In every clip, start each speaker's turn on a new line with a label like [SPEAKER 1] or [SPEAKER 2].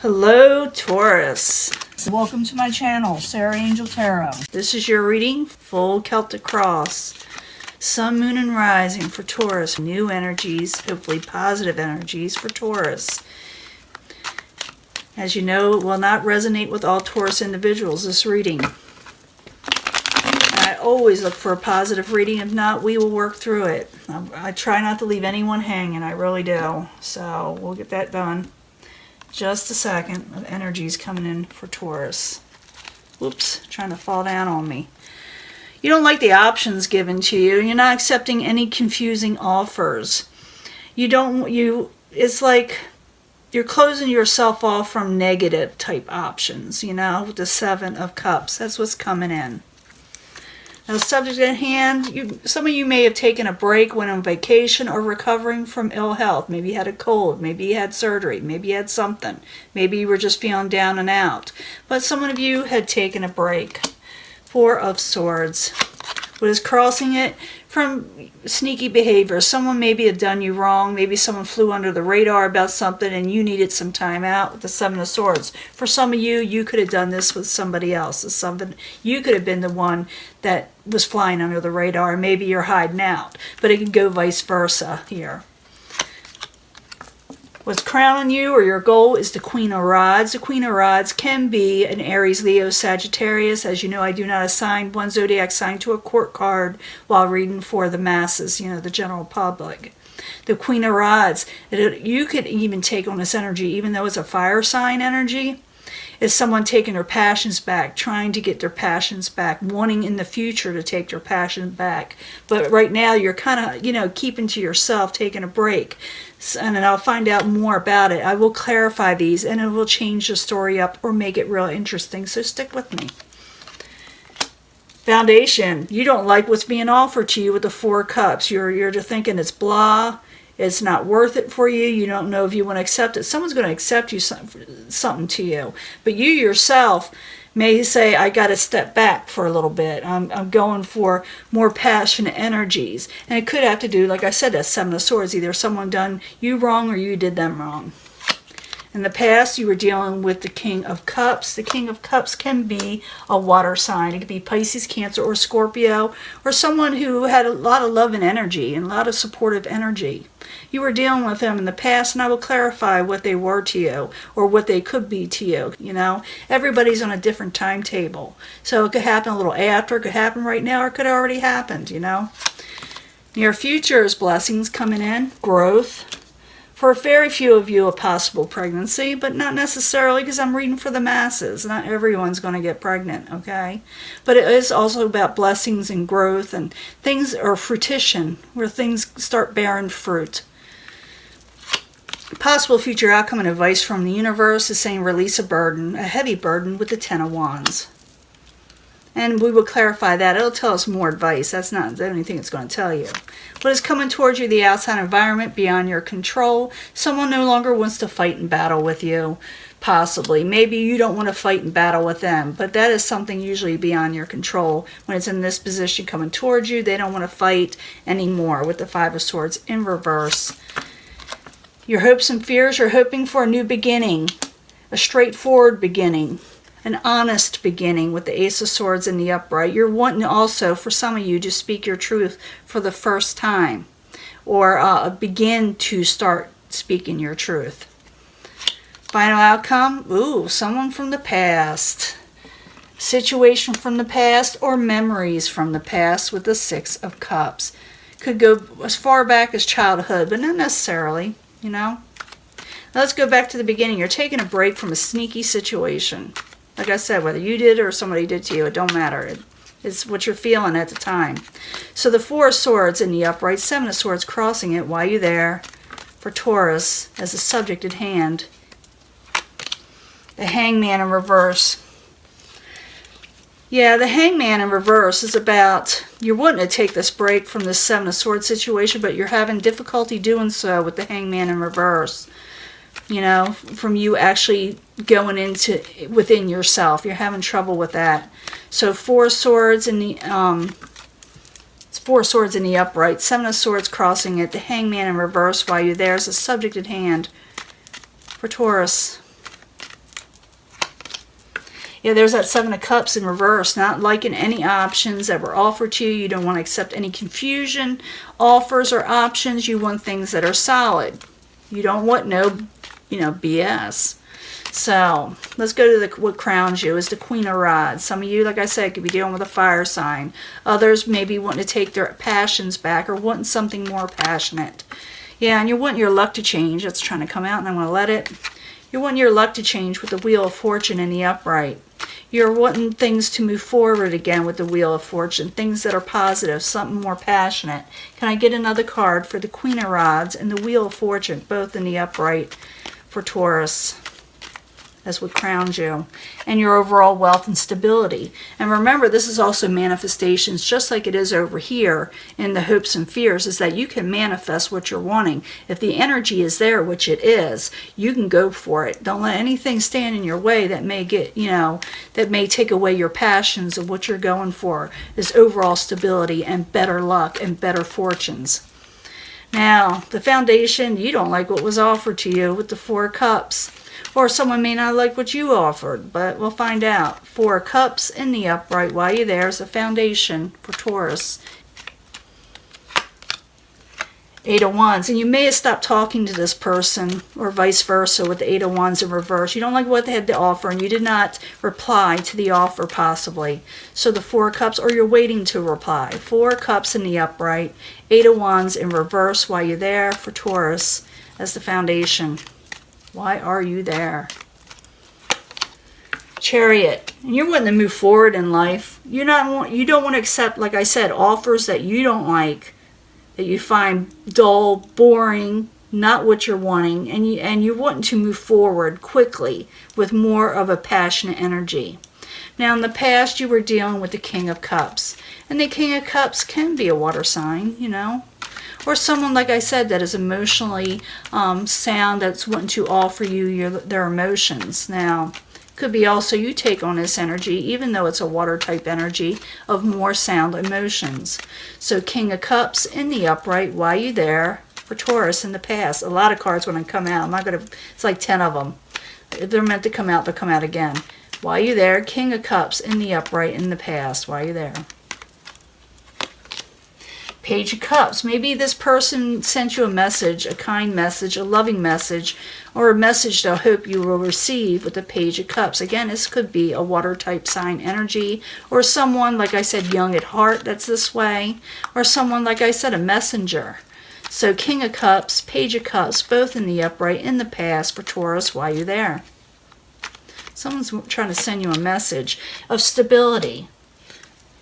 [SPEAKER 1] Hello, Taurus.
[SPEAKER 2] Welcome to my channel, Sarah Angel Tarot.
[SPEAKER 1] This is your reading, full Celtic cross. Sun, moon, and rising for Taurus. New energies, hopefully positive energies for Taurus. As you know, it will not resonate with all Taurus individuals, this reading. I always look for a positive reading. If not, we will work through it. I try not to leave anyone hanging. I really do. So we'll get that done. Just a second of energies coming in for Taurus. Whoops, trying to fall down on me. You don't like the options given to you. You're not accepting any confusing offers. It's like you're closing yourself off from negative type options, with the Seven of Cups. That's what's coming in. Now, subject at hand, some of you may have taken a break, went on vacation, or recovering from ill health. Maybe you had a cold, maybe you had surgery, maybe you had something. Maybe you were just feeling down and out. But some of you had taken a break. Four of Swords. What is crossing it? From sneaky behavior. Someone maybe had done you wrong. Maybe someone flew under the radar about something and you needed some time out with the Seven of Swords. For some of you, you could have done this with somebody else. You could have been the one that was flying under the radar. Maybe you're hiding out. But it could go vice versa here. What's crowning you or your goal is the Queen of Rods. The Queen of Rods can be an Aries, Leo, Sagittarius. As you know, I do not assign one zodiac sign to a court card while reading for the masses, the general public. The Queen of Rods, you could even take on this energy, even though it's a fire sign energy. Is someone taking their passions back, trying to get their passions back, wanting in the future to take their passion back. But right now you're kind of, keeping to yourself, taking a break. And I'll find out more about it. I will clarify these and it will change the story up or make it real interesting. So stick with me. Foundation. You don't like what's being offered to you with the Four of Cups. You're just thinking it's blah. It's not worth it for you. You don't know if you want to accept it. Someone's going to accept you something to you. But you yourself may say, I got to step back for a little bit. I'm going for more passionate energies. And it could have to do, like I said, that Seven of Swords. Either someone done you wrong or you did them wrong. In the past, you were dealing with the King of Cups. The King of Cups can be a water sign. It could be Pisces, Cancer, or Scorpio, or someone who had a lot of love and energy and a lot of supportive energy. You were dealing with them in the past, and I will clarify what they were to you or what they could be to you. Everybody's on a different timetable. So it could happen a little after, it could happen right now, or it could have already happened, Near future is blessings coming in, growth. For very few of you, a possible pregnancy, but not necessarily because I'm reading for the masses. Not everyone's going to get pregnant, okay? But it is also about blessings and growth and things, or fruition, where things start bearing fruit. Possible future outcome and advice from the universe is saying release a burden, a heavy burden with the Ten of Wands. And we will clarify that. It'll tell us more advice. That's not the only thing it's going to tell you. What is coming towards you, the outside environment beyond your control. Someone no longer wants to fight and battle with you, possibly. Maybe you don't want to fight and battle with them, but that is something usually beyond your control. When it's in this position coming towards you, they don't want to fight anymore with the Five of Swords in reverse. Your hopes and fears, you're hoping for a new beginning, a straightforward beginning. An honest beginning with the Ace of Swords in the upright. You're wanting also, for some of you, to speak your truth for the first time. Or begin to start speaking your truth. Final outcome, someone from the past. Situation from the past or memories from the past with the Six of Cups. Could go as far back as childhood, but not necessarily, Let's go back to the beginning. You're taking a break from a sneaky situation. Like I said, whether you did or somebody did to you, it don't matter. It's what you're feeling at the time. So the Four of Swords in the upright, Seven of Swords crossing it while you're there for Taurus as a subject at hand. The Hangman in reverse. Yeah, the Hangman in reverse is about, you're wanting to take this break from this Seven of Swords situation, but you're having difficulty doing so with the Hangman in reverse. From you actually going into within yourself. You're having trouble with that. So Four of Swords in the it's Four of Swords in the upright, Seven of Swords crossing it, the Hangman in reverse while you're there as a subject at hand for Taurus. Yeah, there's that Seven of Cups in reverse. Not liking any options that were offered to you. You don't want to accept any confusion, offers, or options. You want things that are solid. You don't want no, BS. So let's go to what crowns you is the Queen of Rods. Some of you, like I said, could be dealing with a fire sign. Others maybe wanting to take their passions back or wanting something more passionate. Yeah, and you want your luck to change. That's trying to come out, and I'm going to let it. You want your luck to change with the Wheel of Fortune in the upright. You're wanting things to move forward again with the Wheel of Fortune. Things that are positive, something more passionate. Can I get another card for the Queen of Rods and the Wheel of Fortune, both in the upright for Taurus? That's what crowns you, and your overall wealth and stability. And remember, this is also manifestations, just like it is over here in the hopes and fears, is that you can manifest what you're wanting. If the energy is there, which it is, you can go for it. Don't let anything stand in your way that may that may take away your passions of what you're going for, is overall stability and better luck and better fortunes. Now, the foundation, you don't like what was offered to you with the Four of Cups. Or someone may not like what you offered, but we'll find out. Four of Cups in the upright while you're there is a foundation for Taurus. Eight of Wands. And you may have stopped talking to this person or vice versa with the Eight of Wands in reverse. You don't like what they had to offer and you did not reply to the offer possibly. So the Four of Cups, or you're waiting to reply. Four of Cups in the upright. Eight of Wands in reverse while you're there for Taurus as the foundation. Why are you there? Chariot. And you're wanting to move forward in life. You don't want to accept, like I said, offers that you don't like, that you find dull, boring, not what you're wanting, and you're wanting to move forward quickly with more of a passionate energy. Now, in the past, you were dealing with the King of Cups. And the King of Cups can be a water sign, or someone, like I said, that is emotionally sound, that's wanting to offer you their emotions. Now, could be also you take on this energy, even though it's a water type energy, of more sound emotions. So King of Cups in the upright while you're there for Taurus in the past. A lot of cards when they come out. I'm not going to, it's like 10 of them. If they're meant to come out, they'll come out again. While you're there, King of Cups in the upright in the past while you're there. Page of Cups. Maybe this person sent you a message, a kind message, a loving message, or a message they'll hope you will receive with the Page of Cups. Again, this could be a water type sign energy, or someone, like I said, young at heart that's this way, or someone, like I said, a messenger. So King of Cups, Page of Cups, both in the upright in the past for Taurus while you're there. Someone's trying to send you a message of stability.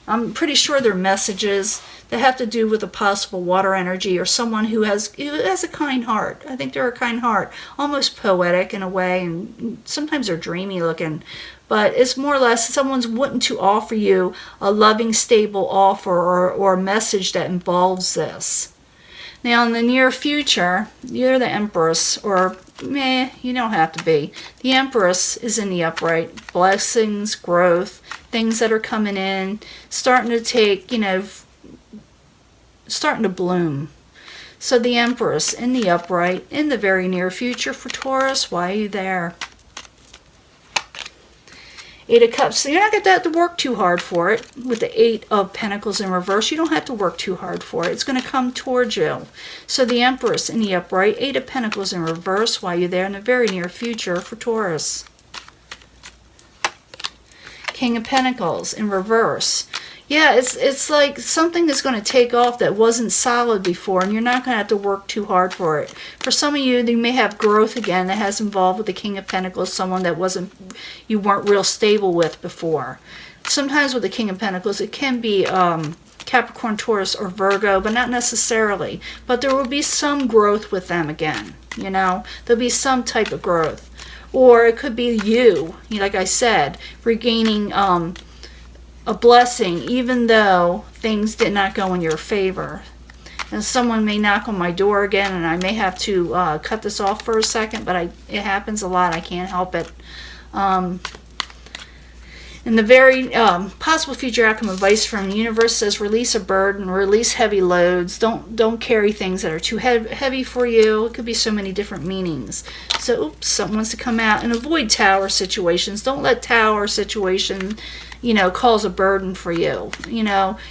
[SPEAKER 1] I'm pretty sure they're messages that have to do with a possible water energy or someone who has a kind heart. I think they're a kind heart, almost poetic in a way, and sometimes they're dreamy looking. But it's more or less someone's wanting to offer you a loving, stable offer or a message that involves this. Now, in the near future, you're the Empress, or you don't have to be. The Empress is in the upright. Blessings, growth, things that are coming in, starting to take, starting to bloom. So the Empress in the upright in the very near future for Taurus. Why are you there? Eight of Cups. So you're not going to have to work too hard for it. With the Eight of Pentacles in reverse, you don't have to work too hard for it. It's going to come towards you. So the Empress in the upright, Eight of Pentacles in reverse while you're there in the very near future for Taurus. King of Pentacles in reverse. Yeah, it's like something that's going to take off that wasn't solid before, and you're not going to have to work too hard for it. For some of you, you may have growth again that has involved with the King of Pentacles, someone that you weren't real stable with before. Sometimes with the King of Pentacles, it can be Capricorn, Taurus, or Virgo, but not necessarily. But there will be some growth with them again, There'll be some type of growth. Or it could be you, like I said, regaining a blessing, even though things did not go in your favor. And someone may knock on my door again, and I may have to cut this off for a second, but it happens a lot. I can't help it. And the very possible future outcome advice from the universe says release a burden, release heavy loads. Don't carry things that are too heavy for you. It could be so many different meanings. So, oops, something wants to come out. And avoid tower situations. Don't let tower situation, cause a burden for you.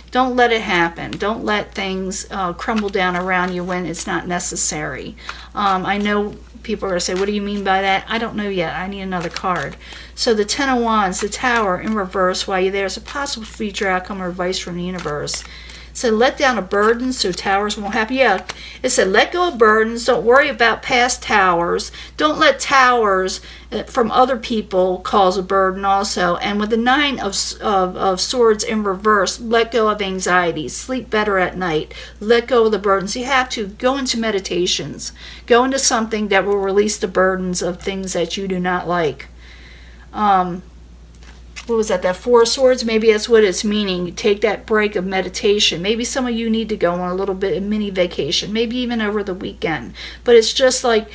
[SPEAKER 1] Don't let it happen. Don't let things crumble down around you when it's not necessary. I know people are going to say, what do you mean by that? I don't know yet. I need another card. So the Ten of Wands, the Tower in reverse, while you're there, is a possible future outcome or advice from the universe. So let down a burden so towers won't happen. Yeah, it said let go of burdens. Don't worry about past towers. Don't let towers from other people cause a burden also. And with the Nine of Swords in reverse, let go of anxiety. Sleep better at night. Let go of the burdens. You have to go into meditations. Go into something that will release the burdens of things that you do not like. What was that Four of Swords? Maybe that's what it's meaning. Take that break of meditation. Maybe some of you need to go on a little bit of mini vacation, maybe even over the weekend. But it's just like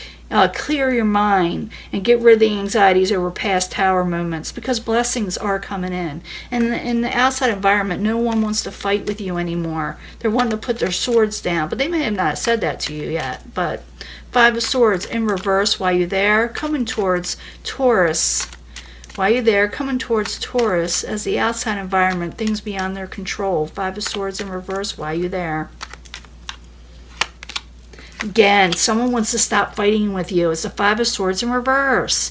[SPEAKER 1] clear your mind and get rid of the anxieties over past tower moments, because blessings are coming in. And in the outside environment, no one wants to fight with you anymore. They're wanting to put their swords down, but they may have not said that to you yet. But Five of Swords in reverse while you're there, coming towards Taurus. While you're there, coming towards Taurus as the outside environment, things beyond their control. Five of Swords in reverse while you're there. Again, someone wants to stop fighting with you. It's the Five of Swords in reverse.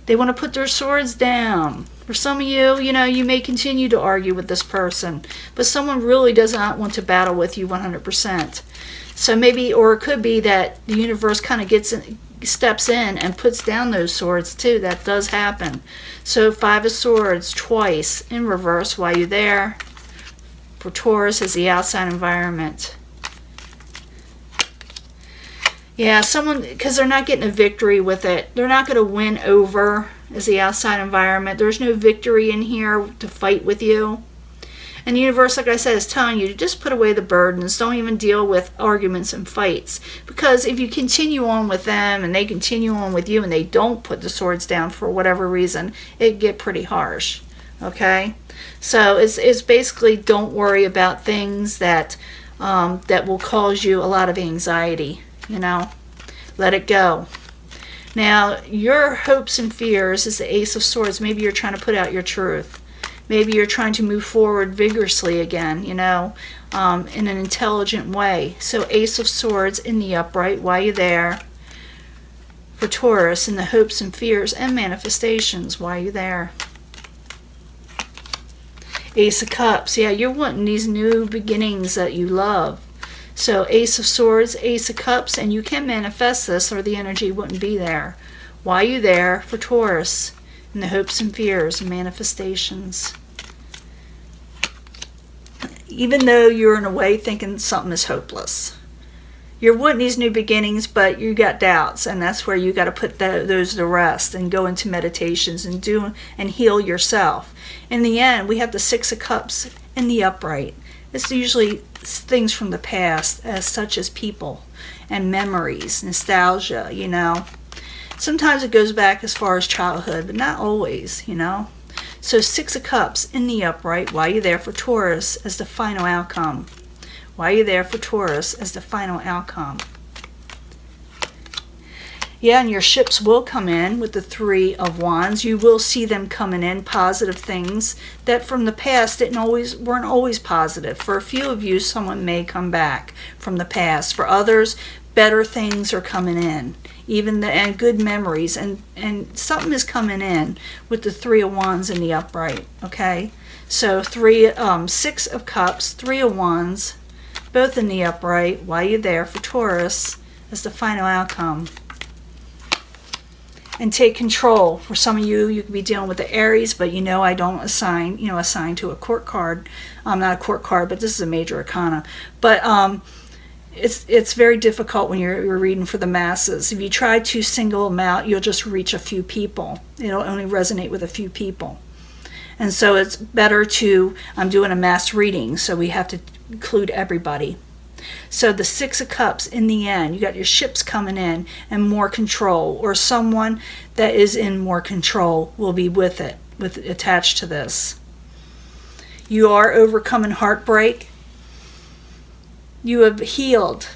[SPEAKER 1] They want to put their swords down. For some of you, you may continue to argue with this person, but someone really does not want to battle with you 100%. So maybe, or it could be that the universe kind of steps in and puts down those swords too. That does happen. So Five of Swords twice in reverse while you're there. For Taurus is the outside environment. Yeah, someone, because they're not getting a victory with it. They're not going to win over as the outside environment. There's no victory in here to fight with you. And the universe, like I said, is telling you to just put away the burdens. Don't even deal with arguments and fights. Because if you continue on with them and they continue on with you and they don't put the swords down for whatever reason, it'd get pretty harsh. Okay? So it's basically don't worry about things that will cause you a lot of anxiety. Let it go. Now, your hopes and fears is the Ace of Swords. Maybe you're trying to put out your truth. Maybe you're trying to move forward vigorously again, in an intelligent way. So Ace of Swords in the upright while you're there. For Taurus, in the hopes and fears and manifestations while you're there. Ace of Cups. Yeah, you're wanting these new beginnings that you love. So Ace of Swords, Ace of Cups, and you can manifest this or the energy wouldn't be there. While you're there for Taurus, in the hopes and fears and manifestations. Even though you're in a way thinking something is hopeless. You're wanting these new beginnings, but you got doubts, and that's where you got to put those to rest and go into meditations and heal yourself. In the end, we have the Six of Cups in the upright. It's usually things from the past, as such as people and memories, nostalgia, Sometimes it goes back as far as childhood, but not always, So Six of Cups in the upright while you're there for Taurus as the final outcome. While you're there for Taurus as the final outcome. Yeah, and your ships will come in with the Three of Wands. You will see them coming in, positive things that from the past weren't always positive. For a few of you, someone may come back from the past. For others, better things are coming in. And good memories, and something is coming in with the Three of Wands in the upright. Okay, so Six of Cups, Three of Wands, both in the upright while you're there for Taurus as the final outcome. And take control. For some of you, you could be dealing with the Aries, but I don't assign to a court card. Not a court card, but this is a major arcana. But it's very difficult when you're reading for the masses. If you try to single them out, you'll just reach a few people. It'll only resonate with a few people. And so it's better I'm doing a mass reading, so we have to include everybody. So the Six of Cups, in the end, you got your ships coming in and more control, or someone that is in more control will be with it, attached to this. You are overcoming heartbreak. You have healed.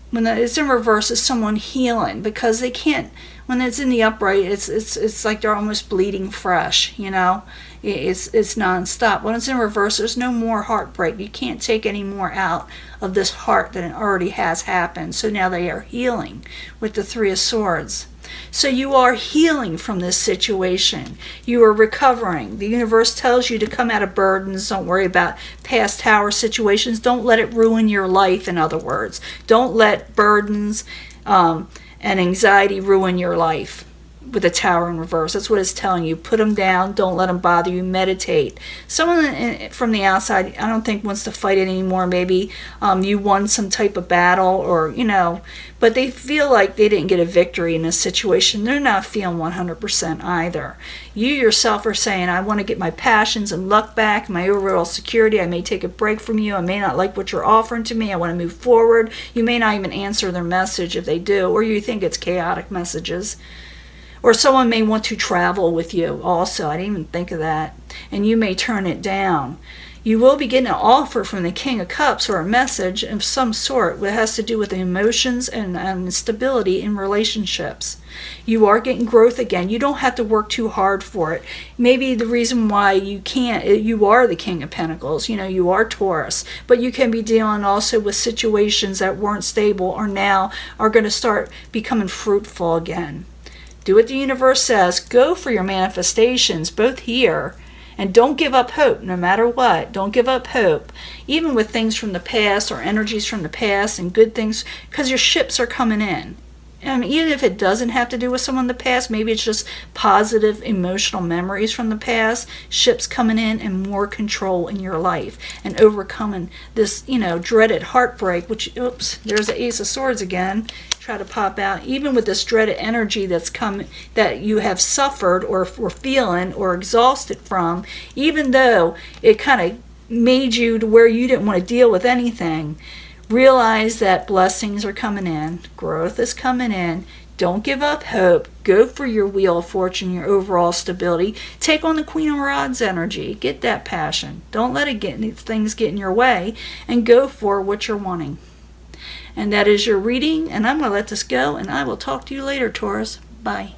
[SPEAKER 1] When it's in reverse, it's someone healing, because they can't. When it's in the upright, it's like they're almost bleeding fresh. You know, it's nonstop. When it's in reverse, there's no more heartbreak. You can't take any more out of this heart than it already has happened. So now they are healing with the Three of Swords. So you are healing from this situation. You are recovering. The universe tells you to come out of burdens. Don't worry about past tower situations. Don't let it ruin your life, in other words. Don't let burdens and anxiety ruin your life with a tower in reverse. That's what it's telling you. Put them down. Don't let them bother you. Meditate. Someone from the outside, I don't think, wants to fight it anymore. Maybe you won some type of battle, or, you know, but they feel like they didn't get a victory in this situation. They're not feeling 100% either. You yourself are saying, I want to get my passions and luck back, my overall security. I may take a break from you. I may not like what you're offering to me. I want to move forward. You may not even answer their message if they do, or you think it's chaotic messages. Or someone may want to travel with you also. I didn't even think of that. And you may turn it down. You will be getting an offer from the King of Cups, or a message of some sort that has to do with the emotions and stability in relationships. You are getting growth again. You don't have to work too hard for it. Maybe the reason why you can't, you are the King of Pentacles. You know, you are Taurus. But you can be dealing also with situations that weren't stable, or now are going to start becoming fruitful again. Do what the universe says. Go for your manifestations, both here, and don't give up hope no matter what. Don't give up hope, even with things from the past or energies from the past and good things, because your ships are coming in. I mean, even if it doesn't have to do with someone in the past, maybe it's just positive emotional memories from the past, ships coming in and more control in your life and overcoming this, you know, dreaded heartbreak, which, oops, there's the Ace of Swords again. Try to pop out, even with this dreaded energy that's come, that you have suffered or were feeling or exhausted from, even though it kind of made you to where you didn't want to deal with anything. Realize that blessings are coming in, growth is coming in. Don't give up hope. Go for your Wheel of Fortune, your overall stability. Take on the Queen of Rods energy. Get that passion. Don't let things get in your way, and go for what you're wanting. And that is your reading, and I'm going to let this go, and I will talk to you later, Taurus. Bye.